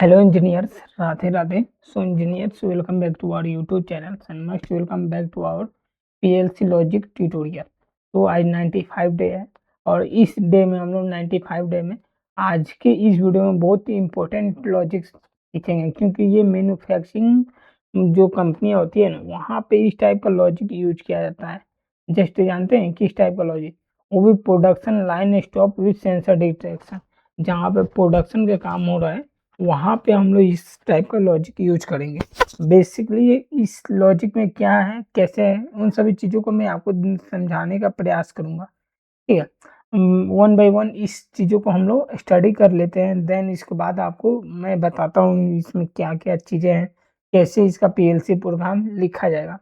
Hello engineers, Radhe Radhe. So engineers, welcome back to our YouTube channel and must welcome back to our PLC Logic tutorial. तो आज 95 day है और इस day में हम लोग 95 डे में आज के इस वीडियो में बहुत ही इम्पोर्टेंट लॉजिक सीखेंगे, क्योंकि ये मैन्युफैक्चरिंग जो कंपनियां होती है ना, वहाँ पे इस टाइप का लॉजिक यूज किया जाता है। जस्ट जानते हैं किस टाइप का लॉजिक? वो भी production line stop with sensor detection. जहाँ पे प्रोडक्शन का काम हो रहा है वहाँ पे हम लोग इस टाइप का लॉजिक यूज करेंगे। बेसिकली इस लॉजिक में क्या है, कैसे है, उन सभी चीज़ों को मैं आपको समझाने का प्रयास करूँगा। ठीक है, वन बाय वन इस चीज़ों को हम लोग स्टडी कर लेते हैं। देन इसके बाद आपको मैं बताता हूँ इसमें क्या क्या चीज़ें हैं, कैसे इसका पीएलसी प्रोग्राम लिखा जाएगा।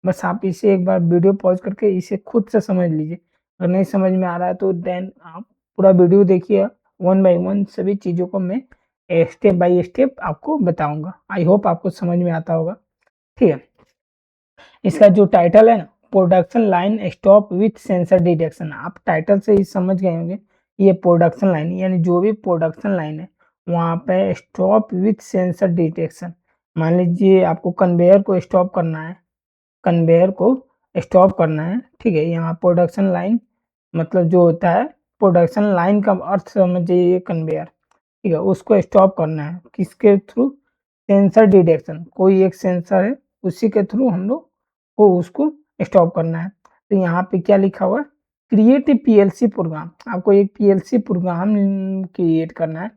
बस आप इसे एक बार वीडियो पॉज करके इसे खुद से समझ लीजिए। अगर नहीं समझ में आ रहा है तो देन आप पूरा वीडियो देखिए, वन बाय वन सभी चीज़ों को मैं स्टेप बाय स्टेप आपको बताऊंगा। आई होप आपको समझ में आता होगा। ठीक है, इसका जो टाइटल है ना, production line stop with sensor detection. आप टाइटल से ही समझ गए होंगे, ये प्रोडक्शन लाइन यानी जो भी प्रोडक्शन लाइन है वहाँ पे स्टॉप विथ सेंसर डिटेक्शन। मान लीजिए आपको कन्वेयर को स्टॉप करना है, कन्वेयर को स्टॉप करना है। ठीक है, यहाँ प्रोडक्शन लाइन मतलब जो होता है, प्रोडक्शन लाइन का अर्थ समझिए कन्वेयर। ठीक है, उसको स्टॉप करना है किसके थ्रू? Sensor detection. कोई एक सेंसर है, उसी के थ्रू हम लोग को उसको स्टॉप करना है। तो यहाँ पे क्या लिखा हुआ है? Create a PLC program. आपको एक पीएलसी प्रोग्राम क्रिएट करना है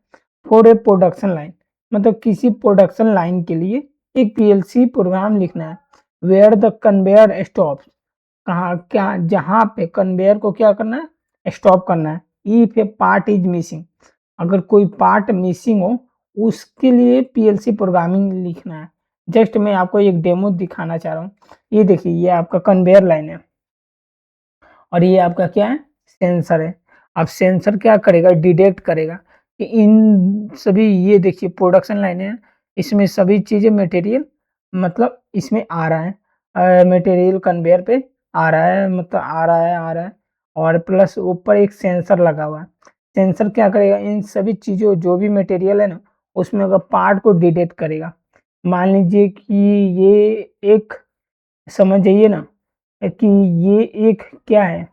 फॉर ए प्रोडक्शन लाइन, मतलब किसी प्रोडक्शन लाइन के लिए एक पीएलसी प्रोग्राम लिखना है। वेयर द कन्वेयर स्टॉप, कहाँ क्या, जहाँ पे कन्वेयर को क्या करना है? स्टॉप करना है। If A part is missing, अगर कोई पार्ट मिसिंग हो उसके लिए पीएलसी प्रोग्रामिंग लिखना है। जस्ट मैं आपको एक डेमो दिखाना चाह रहा हूँ। ये देखिए, ये आपका कन्वेयर लाइन है और ये आपका क्या है? सेंसर है। अब सेंसर क्या करेगा? डिटेक्ट करेगा कि इन सभी, ये देखिए प्रोडक्शन लाइन है, इसमें सभी चीजें मटेरियल मतलब इसमें आ रहा है, मटेरियल कन्वेयर पे आ रहा है, मतलब आ रहा है और प्लस ऊपर एक सेंसर लगा हुआ है। सेंसर क्या करेगा? इन सभी चीजों, जो भी मटेरियल है ना, उसमें अगर पार्ट को डिटेक्ट करेगा। मान लीजिए कि ये एक, समझ जाइए ना कि ये एक क्या है,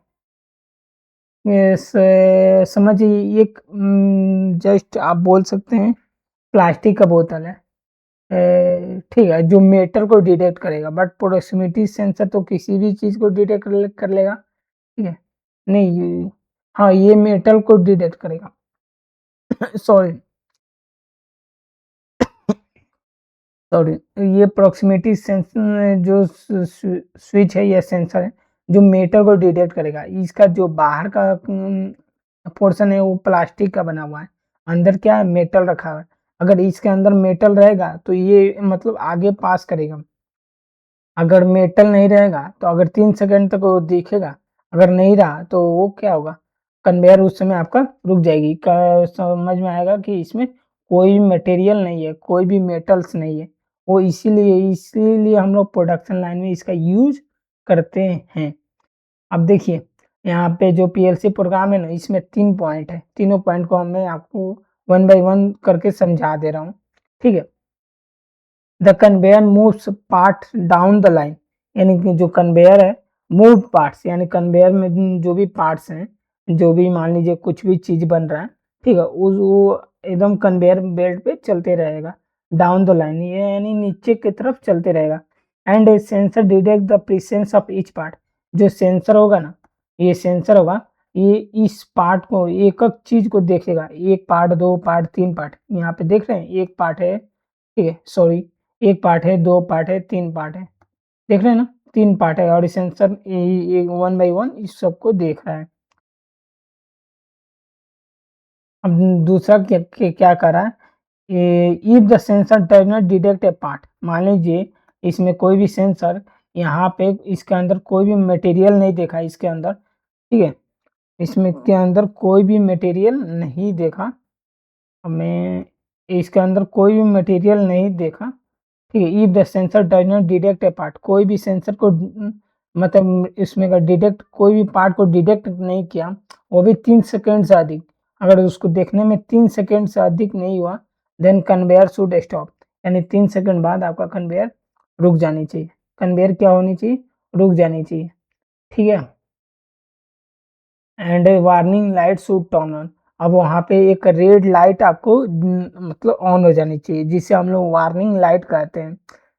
समझिए एक, जस्ट आप बोल सकते हैं प्लास्टिक का बोतल है। ठीक है, जो मेटल को डिटेक्ट करेगा, बट प्रोक्सिमिटी सेंसर तो किसी भी चीज को डिटेक्ट कर लेगा। ठीक है, नहीं हाँ, ये मेटल को डिटेक्ट करेगा। सॉरी सॉरी, ये प्रोक्सिमिटी सेंसर जो स्विच है या सेंसर है, जो मेटल को डिटेक्ट करेगा। इसका जो बाहर का पोर्शन है वो प्लास्टिक का बना हुआ है, अंदर क्या है? मेटल रखा हुआ है। अगर इसके अंदर मेटल रहेगा तो ये मतलब आगे पास करेगा। अगर मेटल नहीं रहेगा तो अगर 3 सेकंड तक वो दिखेगा, अगर नहीं रहा तो वो क्या होगा? कन्वेयर उस समय आपका रुक जाएगी। समझ में आएगा कि इसमें कोई मटेरियल नहीं है, कोई भी मेटल्स नहीं है। वो इसीलिए हम लोग प्रोडक्शन लाइन में इसका यूज करते हैं। अब देखिए, यहाँ पे जो पीएलसी प्रोग्राम है ना, इसमें 3 पॉइंट है। तीनों पॉइंट को मैं आपको वन बाय वन करके समझा दे रहा हूँ। ठीक है, the conveyor moves part down the line, यानी कि जो कन्वेयर है, मूव पार्ट्स यानी कन्वेयर में जो भी पार्ट्स हैं, जो भी मान लीजिए कुछ भी चीज बन रहा है, ठीक है, उस वो एकदम कन्वेयर बेल्ट पे चलते रहेगा। डाउन द लाइन ये यानी नीचे की तरफ चलते रहेगा। And A sensor detect the presence of each part. जो सेंसर होगा ना, ये सेंसर होगा, ये इस पार्ट को, एक एक चीज को देखेगा। एक पार्ट, दो पार्ट, तीन पार्ट, यहाँ पे देख रहे हैं एक पार्ट है। ठीक है, सॉरी, एक पार्ट है, दो पार्ट है, तीन पार्ट है। देख रहे हैं ना, तीन पार्ट है और ये सेंसर वन बाय वन इस सबको देख रहा है। अब दूसरा क्या कर रहा है? If the sensor does not detect A part, मान लीजिए इसमें कोई भी सेंसर, यहाँ पे इसके अंदर कोई भी मटेरियल नहीं देखा इसके अंदर। ठीक है, इसमें के अंदर कोई भी मटेरियल नहीं देखा, मैं इसके अंदर कोई भी मटेरियल नहीं देखा। ठीक है, if the sensor does not detect A part, कोई भी सेंसर को मतलब इसमें का डिटेक्ट, कोई भी पार्ट को डिटेक्ट नहीं किया, वो भी 3 सेकंड से अधिक, अगर उसको देखने में 3 सेकंड से अधिक नहीं हुआ देन कन्वेयर शुड स्टॉप, यानी 3 सेकंड बाद आपका कन्वेयर रुक जानी चाहिए। कन्वेयर क्या होनी चाहिए? रुक जानी चाहिए, ठीक है। And warning light should turn on, अब वहाँ पे एक रेड लाइट आपको मतलब ऑन हो जानी चाहिए, जिसे हम लोग वार्निंग लाइट कहते हैं।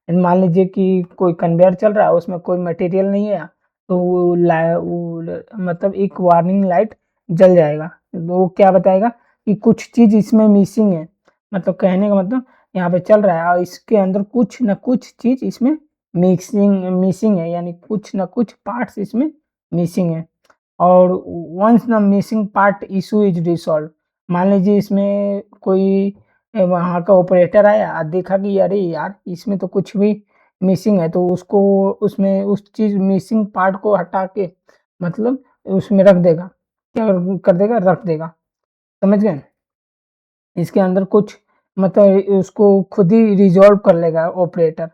मान लीजिए कि कोई कन्वेयर चल रहा है, उसमें कोई मटेरियल नहीं है, तो वो मतलब एक वार्निंग लाइट जल जाएगा। वो क्या बताएगा कि कुछ चीज़ इसमें मिसिंग है, मतलब कहने का मतलब यहाँ पे चल रहा है और इसके अंदर कुछ न कुछ चीज़ इसमें मिसिंग है, यानी कुछ न कुछ पार्ट्स इसमें मिसिंग है। और once the missing part issue is resolve, मान लीजिए इसमें कोई वहाँ का ऑपरेटर आया और देखा कि अरे यार इसमें तो कुछ भी मिसिंग है, तो उसको उसमें उस चीज़ मिसिंग पार्ट को हटा के मतलब उसमें रख देगा। क्या कर देगा? रख देगा, समझ गए? इसके अंदर कुछ मतलब उसको खुद ही रिज़ॉल्व कर लेगा ऑपरेटर,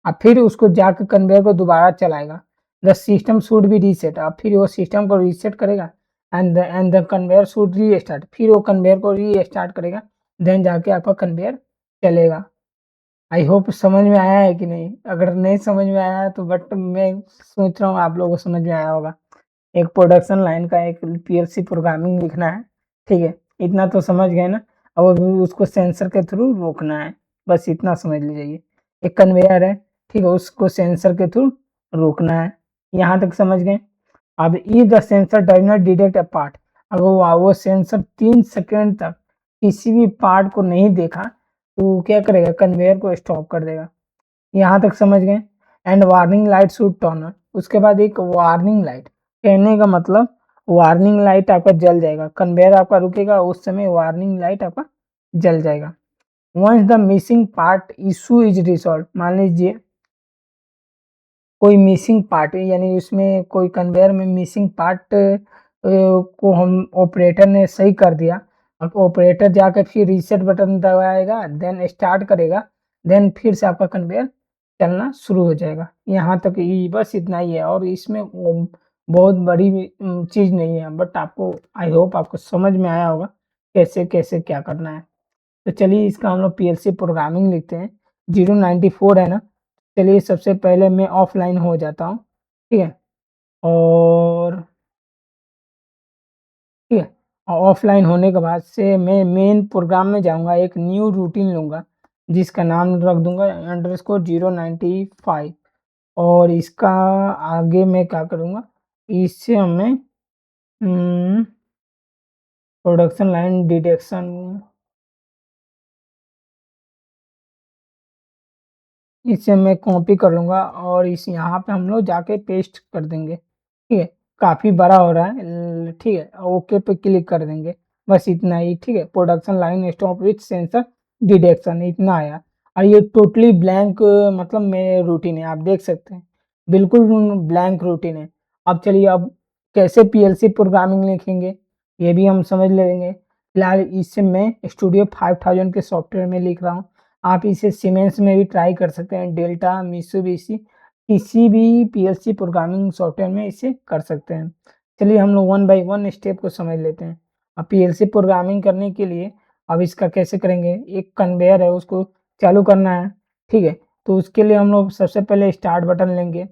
और फिर उसको जाके कन्वेयर को दोबारा चलाएगा। The system should be reset, अब फिर वो सिस्टम को रीसेट करेगा and the conveyor should restart, फिर वो कन्वेयर को रीस्टार्ट करेगा, देन जाके आपका कन्वेयर चलेगा। आई होप समझ में आया है कि नहीं? अगर नहीं समझ में आया है तो बट मैं सोच रहा हूँ आप लोगों को समझ में आया होगा। एक प्रोडक्शन लाइन का एक पीएलसी प्रोग्रामिंग लिखना है, ठीक है? इतना तो समझ गए ना? अब अभी उसको सेंसर के थ्रू रोकना है, बस इतना समझ लीजिए। एक कन्वेयर है, ठीक है? उसको सेंसर के थ्रू रोकना है, यहाँ तक समझ गए? अब if the sensor does not detect a part, अगर वो सेंसर 3 सेकंड तक किसी भी पार्ट को नहीं देखा, तो वो क्या करेगा? कन्वेयर को स्टॉप कर देगा। यहाँ तक समझ गए? And warning light should turn on, उसके बाद एक वार्निंग लाइट, कहने का मतलब वार्निंग लाइट आपका जल जाएगा, कन्वेयर आपका रुकेगा, उस समय वार्निंग लाइट आपका जल जाएगा। Once the missing part issue is resolve, मान लीजिए कोई मिसिंग पार्ट है, यानी उसमें कोई कन्वेयर में मिसिंग पार्ट को हम ऑपरेटर ने सही कर दिया, अब ऑपरेटर जाकर फिर रीसेट बटन दबाएगा, देन स्टार्ट करेगा, देन फिर से आपका कन्वेयर चलना शुरू हो जाएगा। यहाँ तक ही, बस इतना ही है, और इसमें बहुत बड़ी चीज़ नहीं है, बट आपको आई होप आपको समझ में आया होगा कैसे कैसे क्या करना है। तो चलिए इसका हम लोग पीएलसी प्रोग्रामिंग लिखते हैं। 094 है ना? चलिए सबसे पहले मैं ऑफलाइन हो जाता हूँ, ठीक है? और ठीक है, ऑफलाइन होने के बाद से मैं मेन प्रोग्राम में जाऊँगा, एक न्यू रूटीन लूँगा, जिसका नाम रख दूँगा अंडरस्कोर 095, और इसका आगे मैं क्या करूँगा, इससे हमें प्रोडक्शन लाइन डिटेक्शन, इसे मैं कॉपी कर लूँगा और इस यहाँ पे हम लोग जाके पेस्ट कर देंगे, ठीक है? काफ़ी बड़ा हो रहा है ठीक है, ओके पे क्लिक कर देंगे, बस इतना ही, ठीक है? Production line stop with sensor detection, इतना आया, और ये टोटली ब्लैंक मतलब मेरे रूटीन है, आप देख सकते हैं, बिल्कुल ब्लैंक रूटीन है। अब चलिए, अब कैसे पीएलसी प्रोग्रामिंग लिखेंगे, ये भी हम समझ लेंगे। फिलहाल इसे मैं स्टूडियो 5000 के सॉफ्टवेयर में लिख रहा हूँ, आप इसे सीमेंस में भी ट्राई कर सकते हैं, डेल्टा, मित्सुबिशी, किसी भी पीएलसी प्रोग्रामिंग सॉफ्टवेयर में इसे कर सकते हैं। चलिए हम लोग वन बाय वन स्टेप को समझ लेते हैं। अब पीएलसी प्रोग्रामिंग करने के लिए अब इसका कैसे करेंगे, एक कन्वेयर है उसको चालू करना है, ठीक है? तो उसके लिए हम लोग सबसे पहले स्टार्ट बटन लेंगे,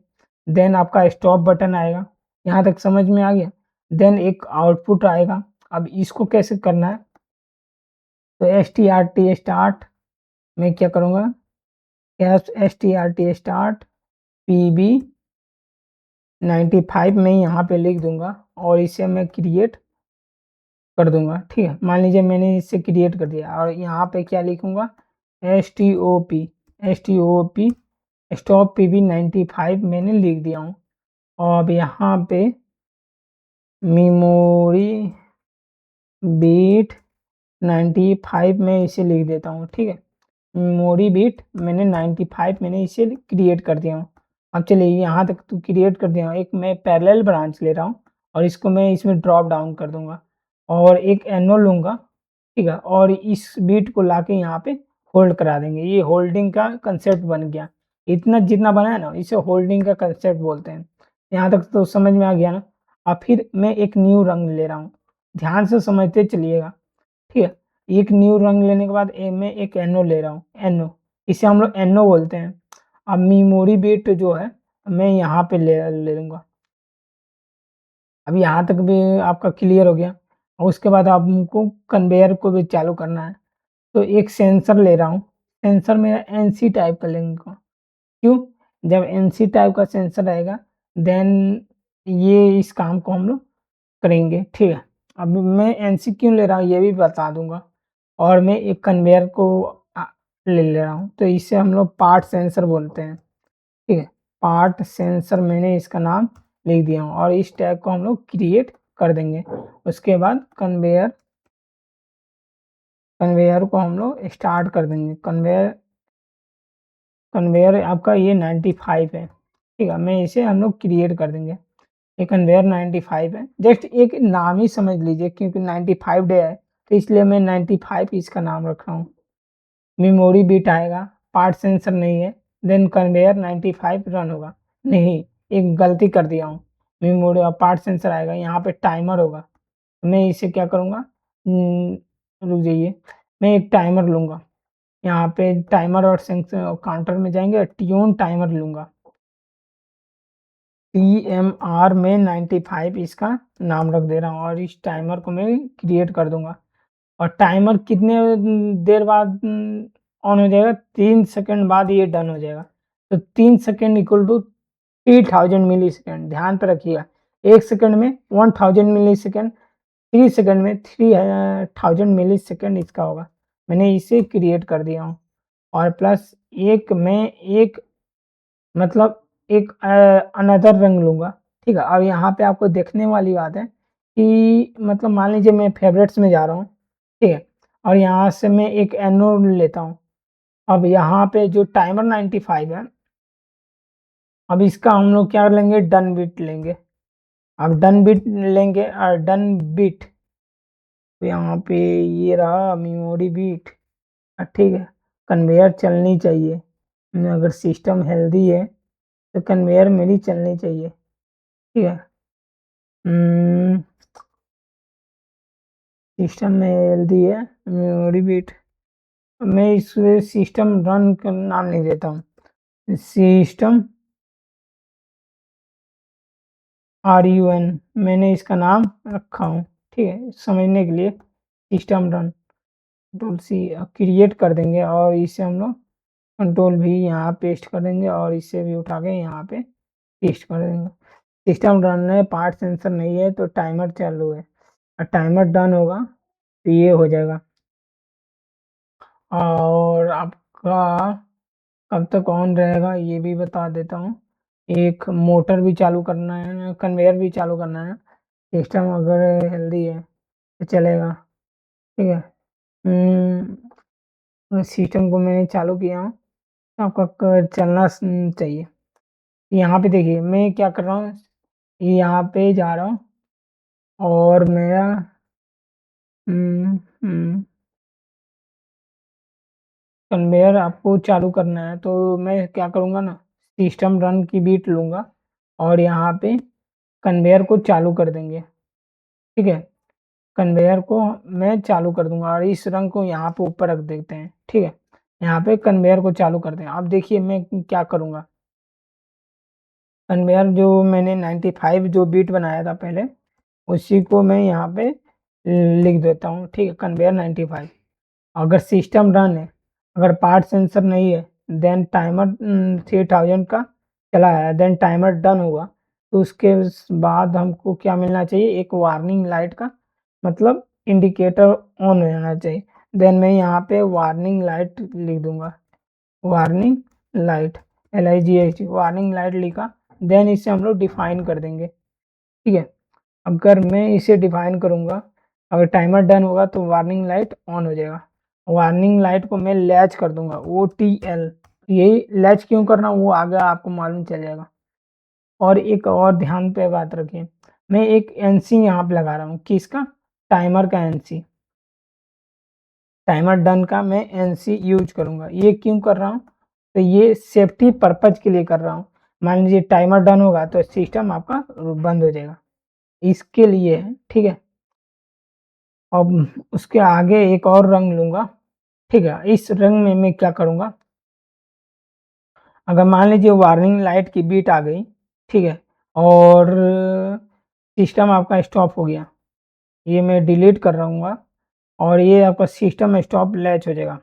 देन आपका स्टॉप बटन आएगा, यहाँ तक समझ में आ गया? देन एक आउटपुट आएगा, अब इसको कैसे करना है, तो एसटीआरटी स्टार्ट मैं क्या करूँगा, एसटीआरटी स्टार्ट पीबी 95 में यहाँ पे लिख दूँगा और इसे मैं क्रिएट कर दूँगा, ठीक है? मान लीजिए मैंने इसे क्रिएट कर दिया और यहाँ पे क्या लिखूँगा, एसटीओपी स्टॉप पीबी 95 मैंने लिख दिया हूँ, और अब यहाँ पे मेमोरी बीट 95 में इसे लिख देता हूँ, ठीक है? मेमोरी बिट मैंने 95 मैंने इसे क्रिएट कर दिया हूँ। अब चलिए यहाँ तक तो क्रिएट कर दिया हूँ, एक मैं पैरेलल ब्रांच ले रहा हूँ और इसको मैं इसमें ड्रॉप डाउन कर दूँगा और एक एनो लूँगा, ठीक है? और इस बिट को लाके यहाँ पे होल्ड करा देंगे, ये होल्डिंग का कंसेप्ट बन गया। इतना जितना बना है ना, इसे होल्डिंग का कंसेप्ट बोलते हैं। यहाँ तक तो समझ में आ गया ना? अब फिर मैं एक न्यू रंग ले रहा हूँ, ध्यान से समझते चलिएगा, ठीक है? एक न्यू रंग लेने के बाद मैं एक एनो ले रहा हूँ, एनो, इसे हम लोग एनो बोलते हैं। अब मेमोरी बिट जो है मैं यहाँ पे ले लूँगा। अब यहाँ तक भी आपका क्लियर हो गया और उसके बाद आपको कन्वेयर को भी चालू करना है। तो एक सेंसर ले रहा हूँ, सेंसर मेरा एनसी टाइप का लेंगे। क्यों? जब एनसी टाइप का सेंसर रहेगा देन ये इस काम को हम लोग करेंगे, ठीक है। अब मैं एनसी क्यों ले रहा हूँ ये भी बता दूंगा। और मैं एक कन्वेयर को ले रहा हूँ, तो इसे हम लोग पार्ट सेंसर बोलते हैं, ठीक है। पार्ट सेंसर मैंने इसका नाम लिख दिया हूँ और इस टैग को हम लोग क्रिएट कर देंगे। उसके बाद कन्वेयर कन्वेयर को हम लोग स्टार्ट कर देंगे। कन्वेयर कन्वेयर आपका ये 95 है, ठीक है। मैं इसे हम लोग क्रिएट कर देंगे। ये कन्वेयर 95 है, जस्ट एक नाम ही समझ लीजिए क्योंकि 95 डे है तो इसलिए मैं 95 इसका नाम रख रहा हूँ। मेमोरी बिट आएगा, पार्ट सेंसर नहीं है, देन कन्वेयर 95 रन होगा। नहीं, एक गलती कर दिया हूँ, मेमोरी और पार्ट सेंसर आएगा, यहाँ पे टाइमर होगा। मैं इसे क्या करूँगा, रुक जाइए, मैं एक टाइमर लूँगा। यहाँ पे टाइमर और सेंसर काउंटर में जाएंगे, ट्यून टाइमर लूँगा। TMR में 95 इसका नाम रख दे रहा हूँ और इस टाइमर को मैं क्रिएट कर दूंगा। और टाइमर कितने देर बाद ऑन हो जाएगा, 3 सेकंड बाद ये डन हो जाएगा। तो 3 second equal to 3000 millisecond, ध्यान पे रखिएगा। 1 सेकंड में 1000 मिली सेकंड, 3 सेकंड में 3000 मिली सेकंड इसका होगा। मैंने इसे क्रिएट कर दिया हूँ और प्लस एक मैं एक मतलब एक अनदर रंग लूँगा, ठीक है। और यहाँ पे आपको देखने वाली बात है कि मतलब मान लीजिए मैं फ़ेवरेट्स में जा रहा हूँ, ठीक है, और यहाँ से मैं एक एनो लेता हूँ। अब यहाँ पे जो टाइमर 95 है, अब इसका हम लोग क्या लेंगे, डन बिट लेंगे। अब डन बिट लेंगे और डन बिट तो यहाँ पे ये रहा मेमोरी बिट, ठीक है। कन्वेयर चलनी चाहिए, अगर सिस्टम हेल्दी है तो कन्वेयर मेरी चलनी चाहिए, ठीक है। सिस्टम में हेल्दी है, मेमोरी बिट, मैं इस सिस्टम रन का नाम नहीं देता हूँ, सिस्टम RUN मैंने इसका नाम रखा हूँ, ठीक है, समझने के लिए। System run control C create कर देंगे और इसे हम लोग कंट्रोल V यहाँ पेस्ट कर देंगे और इसे भी उठा के यहाँ पे पेस्ट कर देंगे। सिस्टम रन है, पार्ट सेंसर नहीं है तो टाइमर चालू है और टाइमर डन होगा तो ये हो जाएगा। और आपका कब तक ऑन रहेगा ये भी बता देता हूँ। एक मोटर भी चालू करना है, कन्वेयर भी चालू करना है। सिस्टम अगर हेल्दी है तो चलेगा, ठीक है। सिस्टम को मैंने चालू किया हूँ, आपका चलना चाहिए। यहाँ पे देखिए मैं क्या कर रहा हूँ, यहाँ पे जा रहा हूँ और मेरा कन्वेयर आपको चालू करना है तो मैं क्या करूँगा ना, सिस्टम रन की बीट लूँगा और यहाँ पे कन्वेयर को चालू कर देंगे, ठीक है। कन्वेयर को मैं चालू कर दूंगा और इस रंग को यहाँ पे ऊपर रख देते हैं, ठीक है। यहाँ पे कन्वेयर को चालू करते हैं। अब देखिए मैं क्या करूँगा, कन्वेयर जो मैंने 95 जो बीट बनाया था पहले उसी को मैं यहाँ पे लिख देता हूँ, ठीक है। कन्वेयर 95, अगर सिस्टम रन है, अगर पार्ट सेंसर नहीं है देन टाइमर 3000 का चला है, देन टाइमर डन होगा तो उसके बाद हमको क्या मिलना चाहिए, एक वार्निंग लाइट का मतलब इंडिकेटर ऑन हो जाना चाहिए। देन मैं यहाँ पे वार्निंग लाइट लिख दूंगा, warning light LIGHT warning light लिखा। देन इसे हम लोग डिफाइन कर देंगे, ठीक है। अगर मैं इसे डिफाइन करूँगा, अगर टाइमर डन होगा तो वार्निंग लाइट ऑन हो जाएगा। वार्निंग लाइट को मैं लैच कर दूंगा OTL, यही लैच क्यों करना वो आगे आपको मालूम चल जाएगा। और एक और ध्यान पे बात रखिए, मैं एक NC यहाँ पे लगा रहा हूँ, किसका, टाइमर का NC, टाइमर डन का मैं NC यूज करूँगा। ये क्यों कर रहा हूँ, तो ये सेफ्टी पर्पज के लिए कर रहा हूँ। मान लीजिए टाइमर डन होगा तो सिस्टम आपका बंद हो जाएगा, इसके लिए है, ठीक है। अब उसके आगे एक और रंग लूँगा, ठीक है? इस रंग में मैं क्या करूँगा, अगर मान लीजिए वार्निंग लाइट की बीट आ गई, ठीक है? और सिस्टम आपका स्टॉप हो गया, ये मैं डिलीट कर रहूँगा और ये आपका सिस्टम स्टॉप लैच हो जाएगा।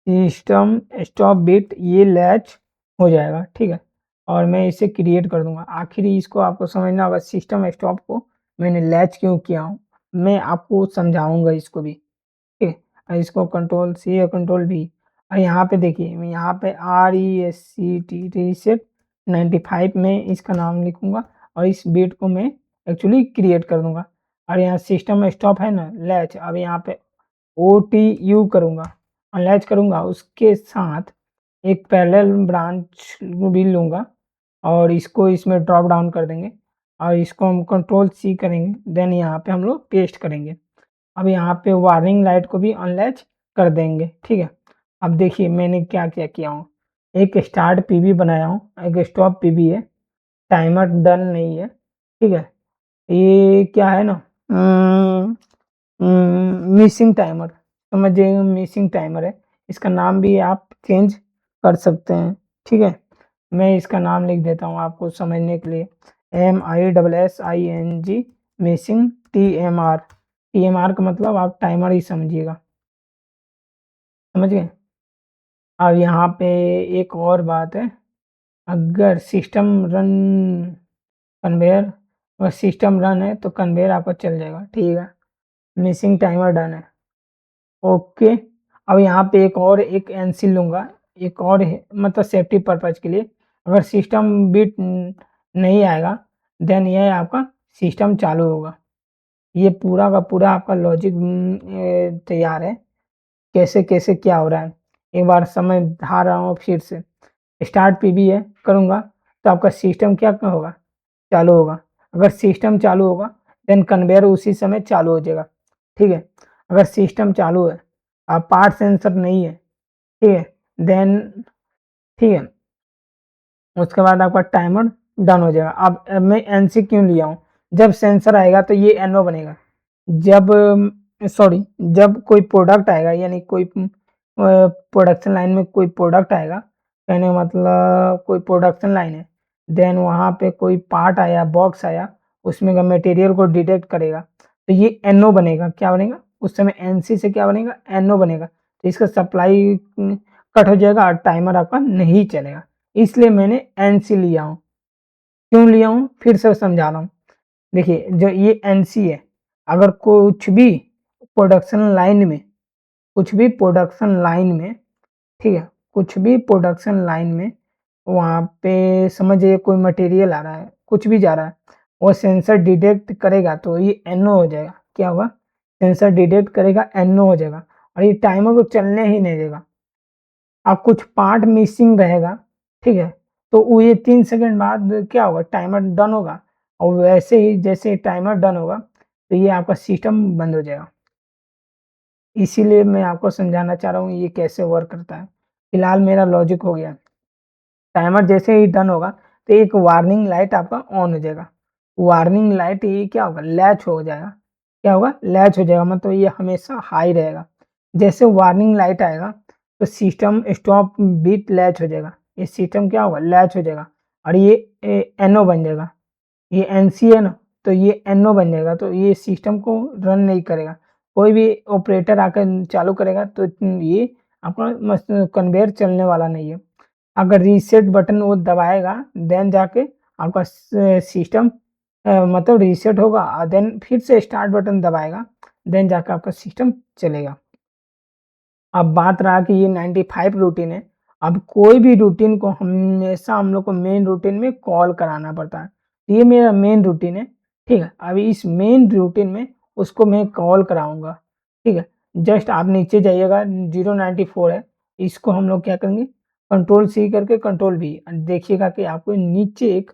सिस्टम स्टॉप बिट ये लैच हो जाएगा, ठीक है? और मैं इसे क्रिएट कर दूँगा। आखिर इसको आपको समझना होगा सिस्टम स्टॉप को मैंने लैच क्यों किया हूँ, मैं आपको समझाऊँगा इसको भी, ठीक है? और इसको कंट्रोल सी और कंट्रोल वी और यहाँ पे देखिए मैं यहाँ पे RESET रीसेट 95 में इसका नाम लिखूँगा और इस बिट को मैं एक्चुअली क्रिएट कर दूँगा और यहाँ सिस्टम स्टॉप है ना लैच, अब यहाँ पे OTU करूँगा, अनलैच करूँगा, उसके साथ एक पैरेलल ब्रांच भी लूँगा और इसको इसमें ड्रॉप डाउन कर देंगे और इसको हम कंट्रोल C करेंगे, देन यहाँ पे हम लोग पेस्ट करेंगे। अब यहाँ पे वार्निंग लाइट को भी अनलैच कर देंगे, ठीक है? अब देखिए मैंने क्या-क्या किया हूँ, एक स्टार्ट पीबी बनाया हूँ, एक स्टॉप पीबी है, टाइमर डन नहीं है, ठीक है? ये क्या है ना मिसिंग टाइमर, समझ जाइए मिसिंग टाइमर है, इसका नाम भी आप चेंज कर सकते हैं, ठीक है? मैं इसका नाम लिख देता हूँ आपको समझने के लिए MISSING मिसिंग TMR, TMR का मतलब आप टाइमर ही समझिएगा, समझ गए? अब यहाँ पे एक और बात है, अगर सिस्टम रन कन्वेयर अगर सिस्टम रन है तो कन्वेयर आपका चल जाएगा, ठीक है? मिसिंग टाइमर डन है। ओके, अब यहाँ पे एक एनसी लूँगा, एक और है मतलब सेफ्टी पर्पज़ के लिए, अगर सिस्टम बिट नहीं आएगा, देन ये आपका सिस्टम चालू होगा। ये पूरा का पूरा आपका लॉजिक तैयार है, कैसे-कैसे क्या हो रहा है। एक बार समझा रहा हूँ फिर से, स्टार्ट पीबी है करूँगा, तो आपका सिस्टम क्या होगा, चालू होगा। अगर सिस्टम चालू होगा, देन कन्वेयर उसी समय चालू हो जाएगा, ठीक है? अगर सिस्टम चालू है पार्ट सेंसर नहीं है, ठीक है? देन ठीक है, उसके बाद आपका टाइमर डन हो जाएगा। अब मैं एनसी क्यों लिया हूँ? जब सेंसर आएगा तो ये एनओ बनेगा। जब सॉरी जब कोई प्रोडक्ट आएगा यानी कोई प्रोडक्शन लाइन में कोई प्रोडक्ट आएगा, कहने का मतलब कोई प्रोडक्शन लाइन है, देन वहाँ पे कोई पार्ट आया, बॉक्स आया, उसमें का मटेरियल को डिटेक्ट करेगा, तो ये एनओ बनेगा। क्या बनेगा? उस समय एनसी से क्या बनेगा? एनओ बनेगा। तो इसका सप्लाई कट हो जाएगा और टाइमर आपका नहीं चलेगा। इसलिए मैंने एनसी लिया हूँ। क्यों लिया हूँ? फिर से समझा रहा हूँ। देखिए जो ये एनसी है, अगर कुछ भी प्रोडक्शन लाइन में कुछ भी प्रोडक्शन लाइन में, ठीक है? कुछ भी प्रोडक्शन लाइन में वहाँ पे समझिए कोई मटेरियल आ रहा है, कुछ भी जा रहा है, वो सेंसर डिटेक्ट करेगा तो ये एनओ हो जाएगा। क्या होगा? सेंसर डिटेक्ट करेगा, एनओ हो जाएगा और ये टाइमर को चलने ही नहीं देगा। अब कुछ पार्ट मिसिंग रहेगा, ठीक है? तो वो ये 3 सेकंड बाद क्या होगा? टाइमर डन होगा और वैसे ही जैसे टाइमर डन होगा, तो ये आपका सिस्टम बंद हो जाएगा। इसीलिए मैं आपको समझाना चाह रहा हूँ ये कैसे वर्क करता है। फिलहाल मेरा लॉजिक हो गया। टाइमर जैसे ही डन होगा तो एक वार्निंग लाइट आपका ऑन हो जाएगा। वार्निंग लाइट ये क्या होगा? लैच हो जाएगा। क्या होगा? लैच हो जाएगा मतलब ये हमेशा हाई रहेगा। जैसे वार्निंग लाइट आएगा तो सिस्टम स्टॉप बिट लैच हो जाएगा। ये सिस्टम क्या होगा? लैच हो जाएगा और ये एनओ बन जाएगा। ये एनसी है ना, तो ये एनओ बन जाएगा तो ये सिस्टम को रन नहीं करेगा। कोई भी ऑपरेटर आकर चालू करेगा तो ये आपका कन्वेयर चलने वाला नहीं है। अगर रीसेट बटन वो दबाएगा देन जाके आपका सिस्टम मतलब रीसेट होगा देन फिर से स्टार्ट बटन दबाएगा देन जाके आपका सिस्टम चलेगा। अब बात रहा कि ये 95 रूटीन है। अब कोई भी रूटीन को हमेशा हम लोग को मेन रूटीन में कॉल कराना पड़ता है। ये मेरा मेन रूटीन है, ठीक है? अभी इस मेन रूटीन में उसको मैं कॉल कराऊँगा, ठीक है? जस्ट आप नीचे जाइएगा 094 है, इसको हम लोग क्या करेंगे कंट्रोल सी करके कंट्रोल वी देखिएगा कि आपको नीचे एक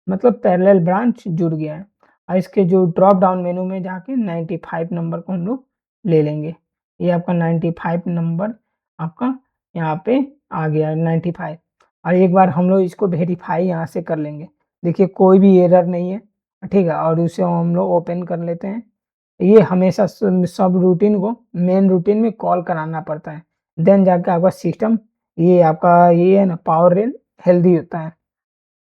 मतलब पैरेलल ब्रांच जुड़ गया है और इसके जो ड्रॉप डाउन मेनू में जाके 95 नंबर को हम लोग ले लेंगे। ये आपका 95 नंबर आपका यहाँ पे आ गया है 95 और एक बार हम लोग इसको वेरीफाई यहाँ से कर लेंगे। देखिए कोई भी एरर नहीं है, ठीक है? और उसे हम लोग ओपन कर लेते हैं। ये हमेशा सब रूटीन को मेन रूटीन में कॉल कराना पड़ता है, देन जाके आपका सिस्टम ये आपका ये है ना पावर रेल हेल्दी होता है।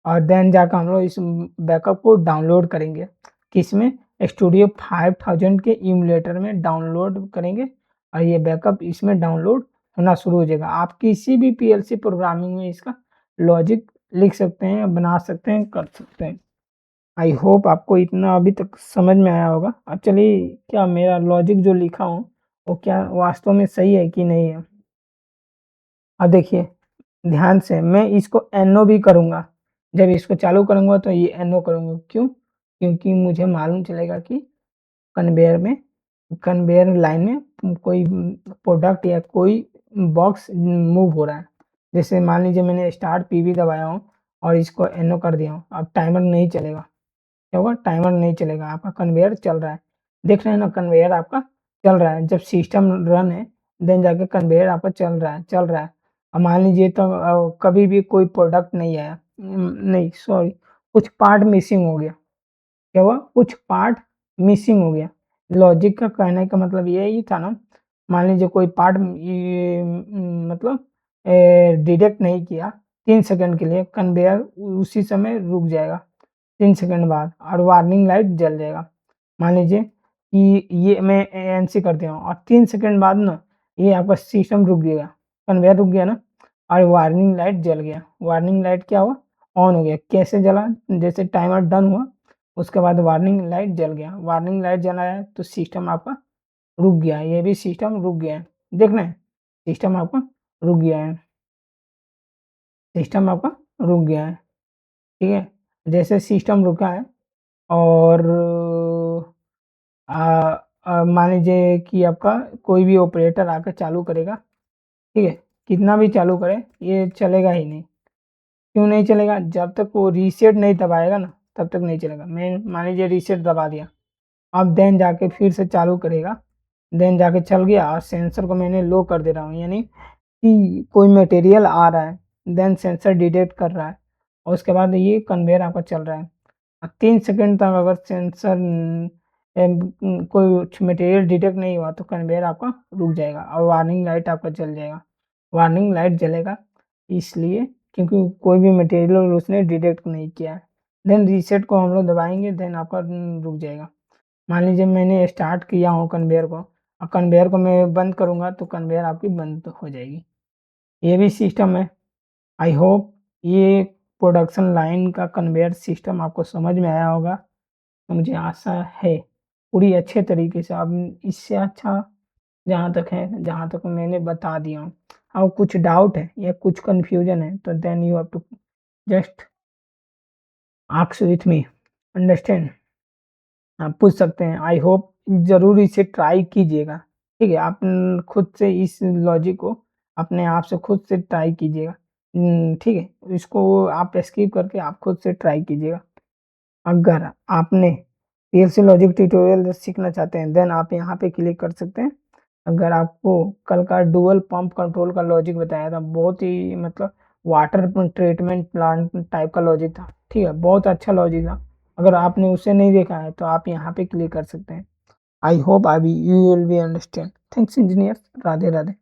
और देन जाकर हम लोग इस बैकअप को डाउनलोड करेंगे, किसमें? स्टूडियो 5000 के इम्यूलेटर में डाउनलोड करेंगे और ये बैकअप इसमें डाउनलोड होना शुरू हो जाएगा। आप किसी भी पीएलसी प्रोग्रामिंग में इसका लॉजिक लिख सकते हैं, बना सकते हैं, कर सकते हैं। आई होप आपको इतना अभी तक समझ में आया होगा। अब चलिए, क्या मेरा लॉजिक जो लिखा हूँ वो क्या वास्तव में सही है कि नहीं है? अब देखिए ध्यान से, मैं इसको एनो भी करूँगा। जब इसको चालू करूँगा तो ये एनो करूँगा, क्यों? क्योंकि मुझे मालूम चलेगा कि कन्वेयर में कन्वेयर लाइन में कोई प्रोडक्ट या कोई बॉक्स मूव हो रहा है। जैसे मान लीजिए मैंने स्टार्ट पीवी दबाया हूँ और इसको एनो कर दिया हूँ, अब टाइमर नहीं चलेगा। क्या होगा? टाइमर नहीं चलेगा, आपका कन्वेयर चल रहा है। देख रहे हैं ना, कन्वेयर आपका चल रहा है। जब सिस्टम रन है, देन जाके कन्वेयर आपका चल रहा है। अब मान लीजिए तो कभी भी कोई प्रोडक्ट नहीं आया, नहीं सॉरी, कुछ पार्ट मिसिंग हो गया। क्या हुआ? कुछ पार्ट मिसिंग हो गया। लॉजिक का कहने का मतलब यही था ना, मान लीजिए कोई पार्ट मतलब डिटेक्ट नहीं किया 3 सेकंड के लिए, कन्वेयर उसी समय रुक जाएगा 3 सेकंड बाद और वार्निंग लाइट जल जाएगा। मान लीजिए कि ये मैं एएनसी कर दिया हूँ और 3 सेकंड बाद ना ये आपका सिस्टम रुक गया, कन्वेयर रुक गया ना और वार्निंग लाइट जल गया। वार्निंग लाइट क्या हुआ? ऑन हो गया। कैसे जला? जैसे टाइमर डन हुआ, उसके बाद वार्निंग लाइट जल गया। वार्निंग लाइट जला है तो सिस्टम आपका रुक गया है, ये भी सिस्टम रुक गया है। देख रहे हैं? सिस्टम आपका रुक गया है, सिस्टम आपका रुक गया है, ठीक है? जैसे सिस्टम रुका है और मान लीजिए कि आपका कोई भी ऑपरेटर आकर चालू करेगा, ठीक है? कितना भी चालू करे ये चलेगा ही नहीं। क्यों नहीं चलेगा? जब तक वो रीसेट नहीं दबाएगा ना तब तक नहीं चलेगा। मैं मान लीजिए रीसेट दबा दिया, अब देन जाके फिर से चालू करेगा, देन जाके चल गया और सेंसर को मैंने लो कर दे रहा हूँ, यानी कि कोई मटेरियल आ रहा है, देन सेंसर डिटेक्ट कर रहा है और उसके बाद ये कन्वेयर आपका चल रहा है। 3 सेकंड तक अगर सेंसर कोई मटेरियल डिटेक्ट नहीं हुआ तो कन्वेयर आपका रुक जाएगा और वार्निंग लाइट आपका जल जाएगा। वार्निंग लाइट जलेगा इसलिए क्योंकि कोई भी मटेरियल उसने डिटेक्ट नहीं किया है। देन रीसेट को हम लोग दबाएँगे, देन आपका रुक जाएगा। मान लीजिए मैंने स्टार्ट किया हूँ कन्वेयर को और कन्वेयर को मैं बंद करूँगा तो कन्वेयर आपकी बंद हो जाएगी। ये भी सिस्टम है। आई होप ये प्रोडक्शन लाइन का कन्वेयर सिस्टम आपको समझ में आया होगा। तो मुझे आशा है पूरी अच्छे तरीके से, अब इससे अच्छा जहाँ तक मैंने बता दिया हूँ। और कुछ डाउट है या कुछ कन्फ्यूजन है तो then you have to just ask with me, understand? आप पूछ सकते हैं। आई होप ज़रूर इसे ट्राई कीजिएगा, ठीक है? आप खुद से इस लॉजिक को अपने आप से खुद से ट्राई कीजिएगा। ठीक है? इसको आप स्किप करके आप खुद से ट्राई कीजिएगा। अगर आपने पीएलसी लॉजिक ट्यूटोरियल सीखना चाहते हैं देन आप यहाँ पे क्लिक कर सकते हैं। अगर आपको कल का डुअल पंप कंट्रोल का लॉजिक बताया था, बहुत ही मतलब वाटर ट्रीटमेंट प्लांट टाइप का लॉजिक था, ठीक है? बहुत अच्छा लॉजिक था। अगर आपने उसे नहीं देखा है तो आप यहाँ पे क्लिक कर सकते हैं। I hope I you will be understand. Thanks engineer. Radhe Radhe.